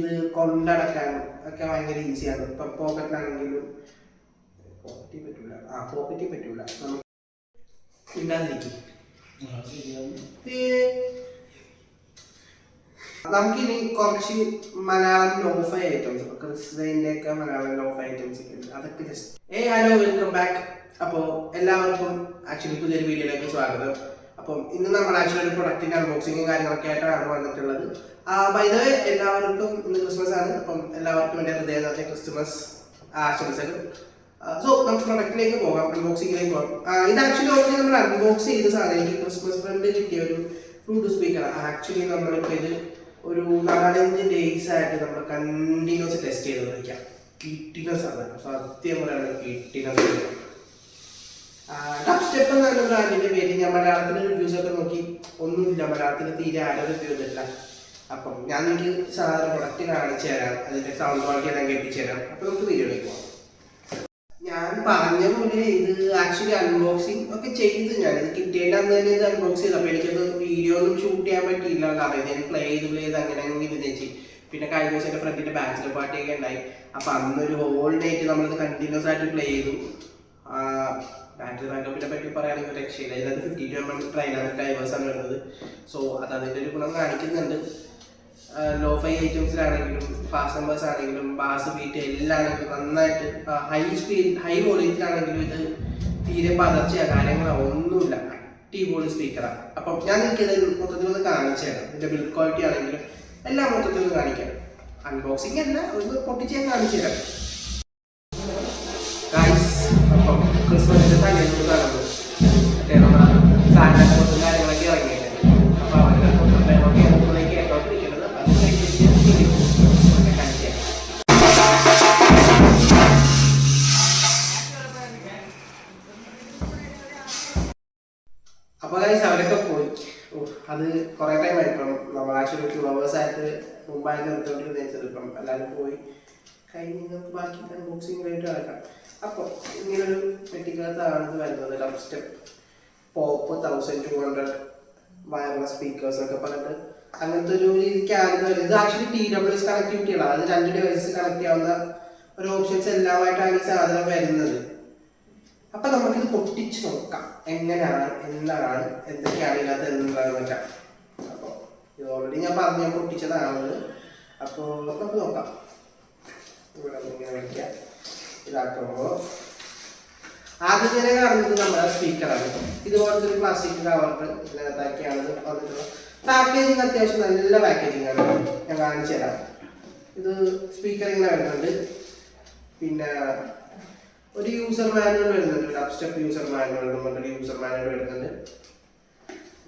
ഇത് കൊണ്ടടക്കാനും ഒക്കെ ഭയങ്കര ഈസിയാണ്. ഇപ്പം പോക്കറ്റിലാണെങ്കിലും പോക്കറ്റിൽ പറ്റൂല ഇണ്ടാതിരിക്കും. നമുക്കിനി കുറച്ച് മലയാളം ലോഫൈ ഐറ്റംസ്, ക്രിസ്ത്യൻ്റെ ഒക്കെ മലയാളം ലോഫൈ ഐറ്റംസ് ഒക്കെ ഉണ്ട്, അതൊക്കെ ജസ്റ്റ് ഹലോ വെൽക്കം ബാക്ക്. അപ്പോൾ എല്ലാവർക്കും ആക്ച്വലി പുതിയൊരു വീഡിയോയിലേക്ക് സ്വാഗതം. അപ്പം ഇന്ന് നമ്മൾ ആക്ച്വലി ഒരു പ്രൊഡക്റ്റിൻ്റെ അൺബോക്സിങ്ങും കാര്യങ്ങളൊക്കെ ആയിട്ടാണ് വന്നിട്ടുള്ളത്. ബൈ ദ വേ എല്ലാവർക്കും ഇന്ന് ക്രിസ്മസ് ആണ്. അപ്പം എല്ലാവർക്കും എൻ്റെ ഹൃദയം നിറഞ്ഞ ക്രിസ്മസ് ആശംസകൾ. സോ നമുക്ക് പ്രൊഡക്റ്റിലേക്ക് പോകാം, അൺബോക്സിങ്ങിലേക്ക് പോകാം. ഇത് ആക്ച്വലി ഓൾറെഡി നമ്മൾ അൺബോക്സ് ചെയ്ത സാധനം, എനിക്ക് ക്രിസ്മസ് ഫ്രണ്ട് കിട്ടിയ ഒരു ഫ്ലൂട്ട് സ്പീക്കർ. ആക്ച്വലി നമ്മളിപ്പോൾ ഇത് ഒരു 4-5 ഡേയ്സ് ആയിട്ട് നമ്മൾ കണ്ടിന്യൂസ് ടെസ്റ്റ് ചെയ്തുകൊണ്ടിരിക്കാം. കിട്ടിനസ് ആണ് സത്യം പറയുന്നത്, കിട്ടിനസ്. ടഫ് സ്റ്റെപ്പ് എന്നാണ് ബ്രാൻഡിൻ്റെ പേര്. ഞാൻ മലയാളത്തിലെ റിവ്യൂസ് ഒക്കെ നോക്കി, ഒന്നുമില്ല മലയാളത്തിൽ തീരെ ആരും റിവ്യൂ ചെയ്തിട്ടില്ല. അപ്പം ഞാൻ എനിക്ക് സാധാരണ പ്രൊഡക്റ്റ് കാണിച്ചു തരാം, അതിൻ്റെ സൗണ്ട് ക്വാളിറ്റി എല്ലാം കേൾപ്പിച്ചു തരാം. അപ്പോൾ നമുക്ക് വീഡിയോയിലേക്ക് പോകാം. ഞാൻ പറഞ്ഞ പോലെ ഇത് ആക്ച്വലി അൺബോക്സിങ് ഒക്കെ ചെയ്ത് ഞാനിത് കിട്ടിയതിൻ്റെ അന്ന് തന്നെ ഇത് അൺബോക്സ് ചെയ്തു. അപ്പോൾ എനിക്കത് വീഡിയോ ഒന്നും ഷൂട്ട് ചെയ്യാൻ പറ്റിയില്ല. കാരണം ഞാൻ പ്ലേ ചെയ്ത് അങ്ങനെ വിചാരിച്ചു. പിന്നെ കഴിഞ്ഞ ദിവസം എൻ്റെ ഫ്രണ്ടിൻ്റെ ബാച്ചിലർ പാർട്ടിയൊക്കെ ഉണ്ടായി. അപ്പോൾ അന്നൊരു ഹോൾ നൈറ്റ് നമ്മളിത് കണ്ടിന്യൂസ് ആയിട്ട് പ്ലേ ചെയ്തു. ബാറ്ററി ബാക്കപ്പിനെ പറ്റി പറയുകയാണെങ്കിൽ രക്ഷയില്ല. ഇതിനകത്ത് 52 mm ഡൈനാമിക് ഡൈവേഴ്സാണ് വരുന്നത്. സോ അതിൻ്റെ ഒരു ഗുണം കാണിക്കുന്നുണ്ട്. ലോഫൈ ഐറ്റംസിലാണെങ്കിലും ഫാസ്റ്റ് നമ്പേഴ്സ് ആണെങ്കിലും ബാസ് ബീറ്റ് എല്ലാം ആണെങ്കിലും നന്നായിട്ട് ഹൈ വോളിയത്തിലാണെങ്കിലും ഇത് തീരെ പതർച്ചയോ കാര്യങ്ങളോ ഒന്നുമില്ല, അടിപൊളി സ്പീക്കറാണ്. അപ്പം ഞാൻ എനിക്കിത് മൊത്തത്തിലൊന്ന് കാണിച്ചു തരാം. ഇതിൻ്റെ ബിൽഡ് ക്വാളിറ്റി ആണെങ്കിലും എല്ലാം മൊത്തത്തിലൊന്ന് കാണിക്കാം. അൺബോക്സിങ് അല്ല, ഒന്ന് പൊട്ടിച്ച് ഞാൻ കാണിച്ചു തരാം. അപ്പം ക്രിസ്മസിൻ്റെ തലേന്ന് നടന്നു മറ്റേ നമ്മുടെ സാന്റാക്ലോസും കാര്യങ്ങളൊക്കെ ഇറങ്ങിയിട്ട്, അപ്പോൾ അവരുടെ കേട്ടോണ്ടിരിക്കുന്നത് അപ്പോൾ ഗൈസ് അവരൊക്കെ പോയി. അത് കുറേ ടൈം ആയിപ്പം നമ്മൾ ആക്ച്വലി 2 hours ആയിട്ട് മുമ്പായിട്ട് നിർത്തോണ്ടിരുന്നത്. ഇപ്പം എല്ലാവരും പോയി കഴിഞ്ഞ് നമുക്ക് ബാക്കി അൺബോക്സിങ് ആയിട്ട് നടക്കാം. അപ്പോൾ ഇങ്ങനൊരു പെട്ടിക്കകത്താണ് വരുന്നത്. Tough step pop 1200 wireless speakers ഒക്കെ പറഞ്ഞിട്ട് അങ്ങനത്തെ ഒരു രീതിക്കാണ് വരുന്നത്. ഇത് ആക്ച്വലി TWS കണക്ടിവിറ്റിയാണ്. അത് 2 ഡിവൈസസ് കണക്ട് ചെയ്യാവുന്ന ഒരു ഓപ്ഷൻസ് എല്ലാമായിട്ടാണ് ഈ സാധനം വരുന്നത്. അപ്പം നമുക്കിത് പൊട്ടിച്ച് നോക്കാം എങ്ങനെയാണ്, എന്താണ്, എന്തൊക്കെയാണ് ഇതിനകത്ത് എന്താണെന്ന് വെച്ചാൽ. അപ്പോൾ ഇത് ഓൾറെഡി ഞാൻ പറഞ്ഞ പൊട്ടിച്ചതാണ്. അപ്പോൾ നമുക്ക് നോക്കാം. ഇവിടെ ഇങ്ങനെ വയ്ക്കാം. ഇതാക്കുമ്പോൾ ആദ്യം തന്നെ കാണുന്നത് നമ്മുടെ സ്പീക്കറാണ്. ഇതുപോലത്തെ ഒരു പ്ലാസ്റ്റിക് കവറിട്ട് ഇതിനകത്താക്കിയാണ് വന്നിട്ടുള്ളത്. പാക്കേജിങ് അത്യാവശ്യം നല്ല പാക്കേജിങ് ആണ്, ഞാൻ കാണിച്ചു തരാം. ഇത് സ്പീക്കർ ഇങ്ങനെ വരുന്നുണ്ട്. പിന്നെ ഒരു യൂസർ മാനുവൽ വരുന്നുണ്ട്, ഒരു അപ്പ് സ്റ്റെപ്പ് യൂസർ മാനുവൽ കൊണ്ടൊരു യൂസർ മാനുവൽ വരുന്നുണ്ട്.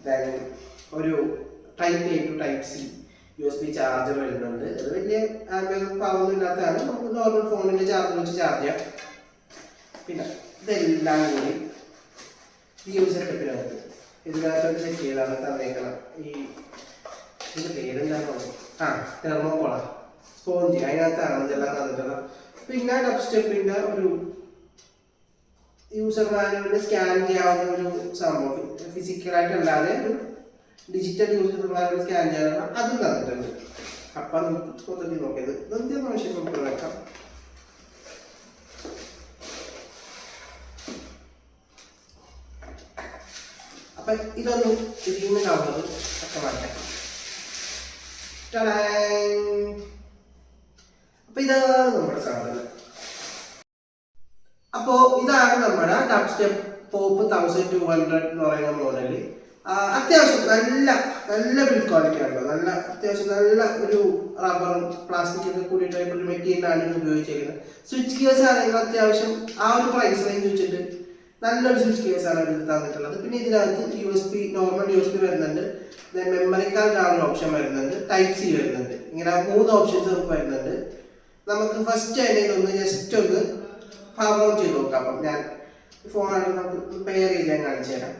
ദെൻ ഒരു Type A to Type C USB charger വരുന്നുണ്ട്. അത് വലിയ പവറൊന്നും ഇല്ലാത്തതാണ്, നമുക്ക് നോർമൽ ഫോണിൻ്റെ ചാർജർ വെച്ച് ചാർജ് ചെയ്യാം. പിന്നെ ഇതെല്ലാം കൂടി ഈ യൂസർ ടിപ്പിനകത്ത് ഇതിനകത്തോട്ട് സെറ്റ് ചെയ്താണ് തന്നേക്കണം. ഇതിൻ്റെ പേരെന്താണെന്ന് തെർമോക്കോള സ്പോഞ്ച്, അതിനകത്താണ് ഇതെല്ലാം തന്നിട്ടുള്ളത്. പിന്നെ ടഫ് സ്റ്റെപ്പിൻ്റെ ഒരു യൂസർ മാനുവലിന് സ്കാൻ ചെയ്യാവുന്ന ഒരു സംഭവം, ഫിസിക്കലായിട്ടല്ലാതെ ഒരു ഡിജിറ്റൽ യൂസർ മാനുവൽ സ്കാൻ ചെയ്യാനുള്ള അതും തന്നിട്ടുണ്ട്. അപ്പം നമുക്ക് മൊത്തത്തിൽ നോക്കിയത് ഇതൊന്നും ആവശ്യം നമുക്ക് നോക്കാം. അപ്പം ഇതൊന്നും ഇതിന്ന് കവറ് ഒക്കെ മാറ്റാം. അപ്പം ഇതാണ് നമ്മുടെ സാധനം. അപ്പോൾ ഇതാണ് നമ്മുടെ ടഫ് സ്റ്റെപ്പ് പോപ്പ് 1200 എന്ന് പറയുന്ന മോഡല്. അത്യാവശ്യം നല്ല ബിൽഡ് ക്വാളിറ്റി ആണ്. അത്യാവശ്യം നല്ല ഒരു റബ്ബറും പ്ലാസ്റ്റിക്കൊക്കെ കൂടിയിട്ട് ഒരു മെറ്റീരിയലാണ് ഇത് ഉപയോഗിച്ചിരിക്കുന്നത്. സ്വിച്ച് ഗിയേഴ്സ് ആണെങ്കിൽ അത്യാവശ്യം ആ ഒരു പ്രൈസ് റേഞ്ച് വെച്ചിട്ട് നല്ലൊരു സ്വിച്ച് ഗിയേഴ്സാണ് ഇത് തന്നിട്ടുള്ളത്. പിന്നെ ഇതിനകത്ത് USB നോർമൽ USB വരുന്നുണ്ട്. മെമ്മറി കാർഡ് ആ ഒരു ഓപ്ഷൻ വരുന്നുണ്ട്. Type C വരുന്നുണ്ട്. ഇങ്ങനെ 3 ഓപ്ഷൻസ് നമുക്ക് വരുന്നുണ്ട്. നമുക്ക് ഫസ്റ്റ് തന്നെ ഇതൊന്ന് ജസ്റ്റ് ഒന്ന് പവർ ഓൺ ചെയ്ത് നോക്കാം. അപ്പം ഞാൻ ഫോണായിട്ട് നമുക്ക് പെയർ ചെയ്ത് ഞാൻ കാണിച്ചു തരാം.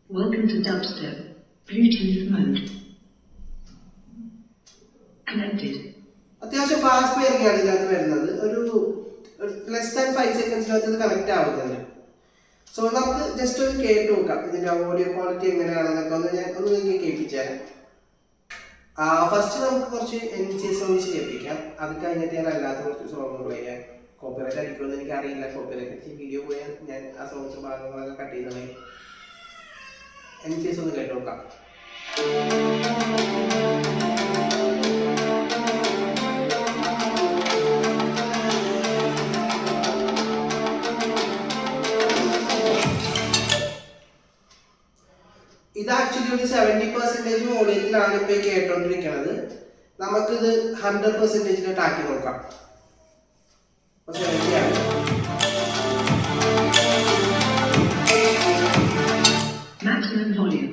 Welcome to Dubstep. Bluetooth mode. Connected. അത്യാവശ്യം ഫാസ്റ്റ് പെയറിംഗ് ആണ് ഇതിനകത്ത് വരുന്നത്. ഒരു ലെസ് ദാൻ 5 സെക്കൻഡ്സിനകത്ത് ഇത് കണക്ട് ആവുന്നുണ്ട്. സോ നമുക്ക് ജസ്റ്റ് ഒന്ന് കേട്ട് നോക്കാം ഇതിൻ്റെ ഓഡിയോ ക്വാളിറ്റി എങ്ങനെയാണെന്നൊക്കെ ഒന്ന് ഞാൻ നിങ്ങൾക്ക് കേൾപ്പിച്ചു തരാം. ഫസ്റ്റ് നമുക്ക് കുറച്ച് NCS സോങ്സ് കേൾപ്പിക്കാം. അത് കഴിഞ്ഞിട്ട് ഞാൻ അല്ലാത്ത കുറച്ച് സോങ്ങുകൾ ചെയ്യാം. കോപ്പിറൈറ്റ് അടിക്കുമെന്ന് എനിക്ക് അറിയില്ല. കോപ്പിറൈറ്റ് വീഡിയോ പോയാൽ ഞാൻ ആ സോങ്സ് ഭാഗങ്ങളൊക്കെ കട്ട് ചെയ്തത്. NCS ഒന്ന് കേട്ട് നോക്കാം. ഇത് ആക്ച്വലി ഒരു 70% വോളിയത്തിലാണ് ഇപ്പോൾ കേട്ടോണ്ടിരിക്കുന്നത്. നമുക്കിത് 100% ആക്കി നോക്കാം. Maximum volume.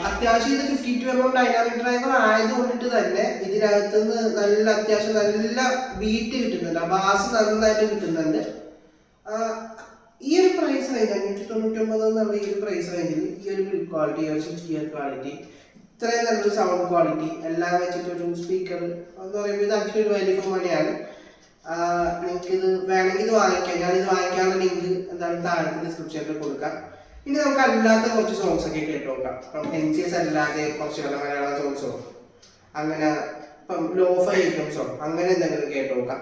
അത്യാവശ്യം ഇത് 52mm ഡൈനാമിക് ഡ്രൈവർ ആയതുകൊണ്ടിട്ട് തന്നെ ഇതിനകത്ത് നിന്ന് അത്യാവശ്യം നല്ല ബീറ്റ് കിട്ടുന്നുണ്ട്. ബാസ് നന്നായിട്ട് കിട്ടുന്നുണ്ട്. ഈ ഒരു പ്രൈസ് റേഞ്ച് 599 എന്നുള്ള ഈ ഒരു പ്രൈസ് റേഞ്ചിൽ ഈ ഒരു ബിൽഡ് ക്വാളിറ്റി, ഈ ഒരു സ്വിച്ച് ഗിയർ ക്വാളിറ്റി, ഇത്രയും നല്ലൊരു സൗണ്ട് ക്വാളിറ്റി എല്ലാം വെച്ചിട്ടൊരു സ്പീക്കർ എന്ന് പറയുമ്പോൾ ഇത് ആക്ച്വലി ഒരു വാല്യൂ ഫോർ മണിയാണ്. നിങ്ങൾക്ക് ഇത് വേണമെങ്കിൽ ഇത് വാങ്ങിക്കാം. ഞാനിത് വാങ്ങിക്കാനുള്ള ലിങ്ക് എന്താണ് താഴത്തെ ഡിസ്ക്രിപ്ഷനിൽ കൊടുക്കാം. ഇനി നമുക്ക് അല്ലാത്ത കുറച്ച് സോങ്സ് ഒക്കെ കേട്ട് നോക്കാം. ഇപ്പം NCS അല്ലാതെ കുറച്ച് മലയാളം സോങ്സോ അങ്ങനെ ഇപ്പം ലോഫൈ ഐറ്റംസോ അങ്ങനെ എന്തെങ്കിലും കേട്ട് നോക്കാം.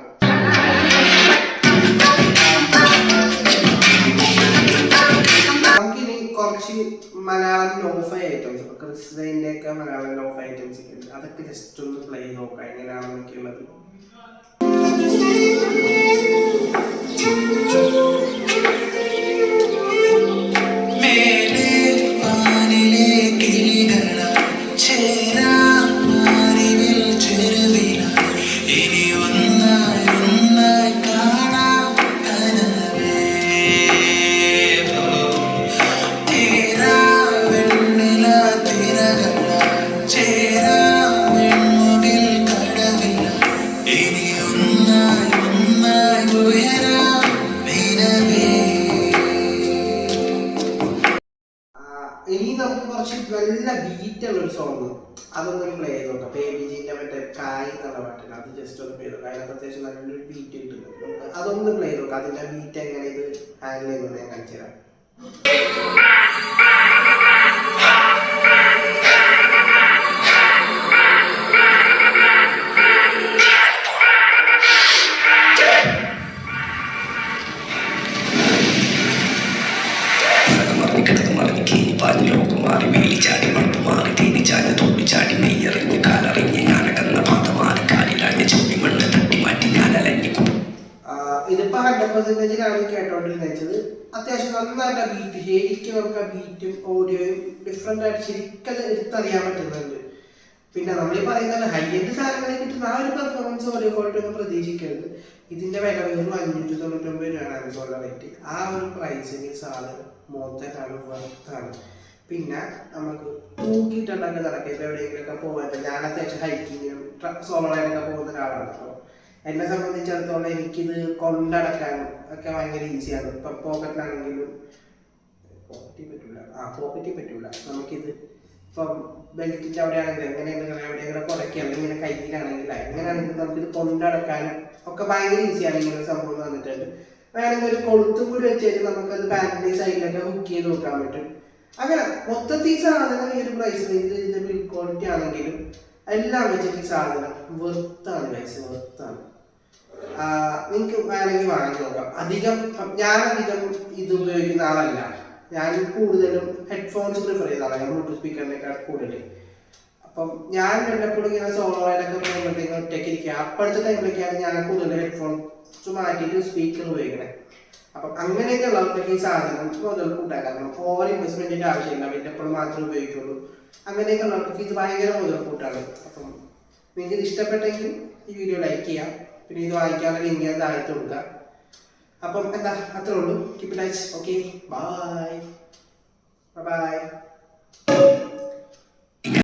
നമുക്കിനി കുറച്ച് മലയാളം ലോഫൈ ഐറ്റംസ്, ക്രിസ്ത്യൻ്റെ ഒക്കെ മലയാളം ലോഫൈ ഐറ്റംസ് അതൊക്കെ ജസ്റ്റ് ഒന്ന് പ്ലേ ചെയ്ത് നോക്കാം എങ്ങനെയാണെന്നൊക്കെയുള്ളത്. ഇനി നമുക്ക് കുറച്ച് നല്ല ബീറ്റുള്ള ഒരു സോങ് അതൊന്നും പ്ലേ ചെയ്ത് നോക്കാം. ബേബിജിന്റെ മറ്റേ കായ് എന്നുള്ള പാട്ടില്ല, അത് ജസ്റ്റ് ഒന്ന് പ്ലേ ചെയ്ത് നോക്കാം. അതിനകത്ത് അത്യാവശ്യം നല്ലൊരു ബീറ്റ് കിട്ടുന്നുണ്ട്. അതൊന്ന് പ്ലേ ചെയ്ത് നോക്കാം. അതിന്റെ ബീറ്റ് എങ്ങനെ ഇത് ഹാൻഡിൽ ചെയ്യുന്നത് ഞാൻ കാണിച്ചു തരാം. ഇതിപ്പോ 100%ാണ് കേട്ടോണ്ടിരുന്നത്. അത്യാവശ്യം നന്നായിട്ട് ബീറ്റ് ശരിക്കും നമുക്ക് ആ ബീറ്റും ഓഡിയോയും ഡിഫറെന്റ് ആയിട്ട് ശരിക്കും എടുത്തറിയാൻ പറ്റുന്നുണ്ട്. പിന്നെ നമ്മൾ ഈ പറയുന്ന ഹൈ എൻഡ് സാധനങ്ങളിൽ കിട്ടുന്ന ആ ഒരു പെർഫോമൻസ് ഓഡിയോ ക്വാളിറ്റി ഒന്നും പ്രതീക്ഷിക്കരുത്. ഇതിന്റെ വില വെറും 599 രൂപയാണ് ആമസോണിലെ റേറ്റ്. ആ ഒരു പ്രൈസിന് സാധനം മോത്തനാണ്, വർത്താണ്. പിന്നെ നമുക്ക് തൂക്കിയിട്ടുണ്ടെങ്കിൽ നടക്കുക. ഇപ്പോൾ എവിടെയെങ്കിലുമൊക്കെ പോകാൻ ഞാൻ അത്യാവശ്യം ഹൈക്കിങ്ങിനും സോളോയിലൊക്കെ പോകുന്ന ഒരാളാണ്. അപ്പോൾ എന്നെ സംബന്ധിച്ചിടത്തോളം എനിക്കിത് കൊണ്ടടക്കാനും ഒക്കെ ഭയങ്കര ഈസിയാണ്. ഇപ്പം പോക്കറ്റിലാണെങ്കിലും പോക്കറ്റിൽ പറ്റൂല നമുക്കിത്. ഇപ്പം ബെൽറ്റിൻ്റെ അവിടെ ആണെങ്കിൽ എങ്ങനെയാണ് എവിടെയെങ്കിലും കുറയ്ക്കുക, അല്ലെങ്കിൽ ഇങ്ങനെ കയ്യിലാണെങ്കിൽ എങ്ങനെയാണെങ്കിലും നമുക്കിത് കൊണ്ടടക്കാനും ഒക്കെ ഭയങ്കര ഈസിയാണ്. ഇങ്ങനെ സംഭവം വന്നിട്ടുണ്ട്. വേണമെങ്കിൽ ഒരു കൊളുത്തും കൂടി വെച്ചിട്ട് നമുക്കത് പാൻറ്റിൻ്റെ സൈഡിലൊക്കെ ഹുക്ക് ചെയ്ത് നോക്കാൻ പറ്റും. അങ്ങനെ മൊത്തത്തിൽ സാധനം ഈ ഒരു പ്രൈസ് റേഞ്ചിൽ ഇതിൻ്റെ ബിൽഡ് ക്വാളിറ്റി ആണെങ്കിലും എല്ലാം വെച്ചിട്ട് ഈ സാധനം വെർത്താണ്. പൈസ വെർത്താണ്. നിങ്ങൾക്ക് വേണമെങ്കിൽ വാങ്ങി നോക്കാം. ഞാനധികം ഇത് ഉപയോഗിക്കുന്ന ആളല്ല. ഞാൻ കൂടുതലും ഹെഡ്ഫോൺസ് പ്രിഫർ ചെയ്ത ആളാണ്, ബ്ലൂടൂത്ത് സ്പീക്കറിനേക്കാൾ കൂടുതൽ. അപ്പം ഞാൻ വല്ലപ്പോഴും ഇങ്ങനെ സോളോയിലൊക്കെ പോകുമ്പോഴത്തേക്കും ഒറ്റയ്ക്ക് ഇരിക്കുക. അപ്പോഴത്തെ ടൈമിലൊക്കെയാണ് ഞാൻ കൂടുതൽ ഹെഡ്ഫോൺസ് മാറ്റിയിട്ട് സ്പീക്കർ ഉപയോഗിക്കണേ. അപ്പം അങ്ങനെയൊക്കെ ഉള്ളവർക്കൊക്കെ ഈ സാധനം മുതൽ കൂട്ടാൻ. കാരണം ഓവർ ഇൻവെസ്റ്റ്മെൻറ്റിൻ്റെ ആവശ്യമില്ല, വല്ലപ്പോഴും മാത്രമേ ഉപയോഗിക്കുള്ളൂ. അങ്ങനെയൊക്കെ ഉള്ളവർക്കൊക്കെ ഇത് ഭയങ്കര മുതൽ കൂട്ടാണ്. അപ്പം നിങ്ങൾക്ക് ഇത് ഇഷ്ടപ്പെട്ടെങ്കിൽ ഈ വീഡിയോ ലൈക്ക് ചെയ്യാം. പിന്നെ ഇത് വാങ്ങിക്കാനുള്ള ലിങ്ക് ഞാൻ താഴത്ത് കൊടുക്കാം. അപ്പം എന്താ അത്രേ ഉള്ളൂ. Keep it touch. Okay, bye bye.